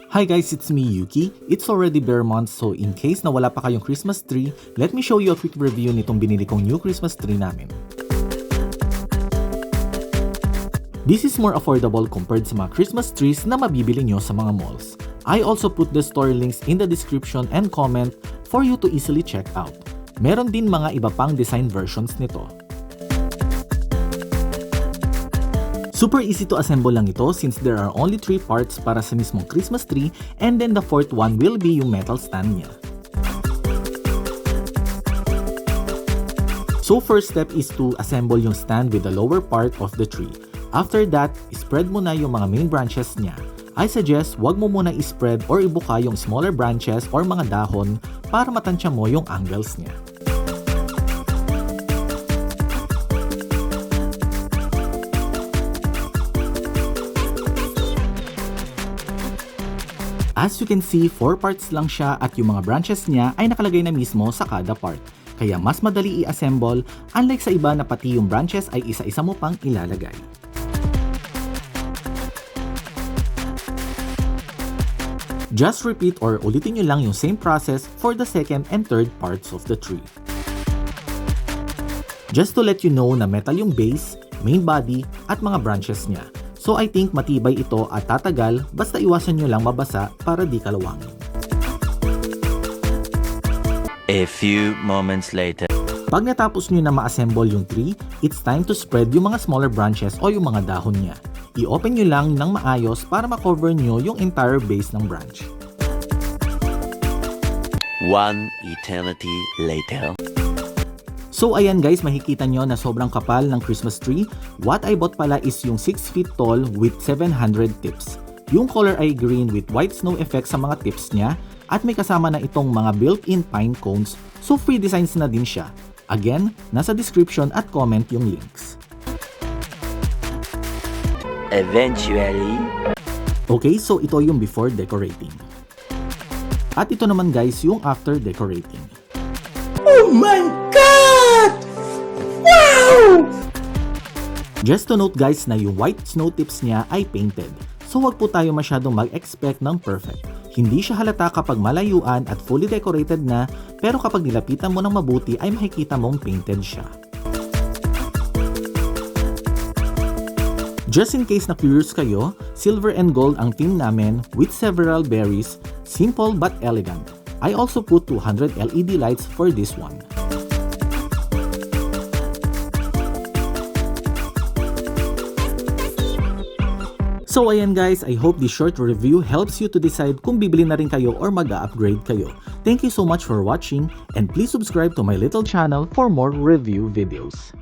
Hi guys, it's me Yuki. It's already bear month, so in case na wala pa kayong Christmas tree, let me show you a quick review nitong binili kong new Christmas tree namin. This is more affordable compared sa mga Christmas trees na mabibili nyo sa mga malls. I also put the store links in the description and comment for you to easily check out. Meron din mga iba pang design versions nito. Super easy to assemble lang ito since there are only 3 parts para sa mismong Christmas tree, and then the 4th one will be yung metal stand niya. So first step is to assemble yung stand with the lower part of the tree. After that, spread mo na yung mga main branches niya. I suggest wag mo muna i-spread or ibuka yung smaller branches or mga dahon para matansya mo yung angles niya. As you can see, 4 parts lang siya at yung mga branches niya ay nakalagay na mismo sa kada part. Kaya mas madali i-assemble, unlike sa iba na pati yung branches ay isa-isa mo pang ilalagay. Just repeat or ulitin nyo lang yung same process for the second and third parts of the tree. Just to let you know na metal yung base, main body, at mga branches niya. So I think matibay ito at tatagal, basta iwasan nyo lang mabasa para di kalawangin. A few moments later. Pag natapos nyo na ma-assemble yung tree, it's time to spread yung mga smaller branches o yung mga dahon niya. I-open nyo lang ng maayos para ma-cover nyo yung entire base ng branch. One eternity later. So ayan guys, makikita nyo na sobrang kapal ng Christmas tree. What I bought pala is yung 6 feet tall with 700 tips. Yung color ay green with white snow effect sa mga tips niya at may kasama na itong mga built-in pine cones, so free designs na din siya. Again, nasa description at comment yung links. Eventually. Okay, so ito yung before decorating. At ito naman guys yung after decorating. Oh my God! Wow! Just to note guys na yung white snow tips niya ay painted. So wag po tayo masyadong mag-expect ng perfect. Hindi siya halata kapag malayuan at fully decorated na, pero kapag nilapitan mo ng mabuti ay makikita mong painted siya. Just in case na curious kayo, silver and gold ang theme namin with several berries, simple but elegant. I also put 200 LED lights for this one. So ayan guys, I hope this short review helps you to decide kung bibili na rin kayo or mag-upgrade kayo. Thank you so much for watching and please subscribe to my little channel for more review videos.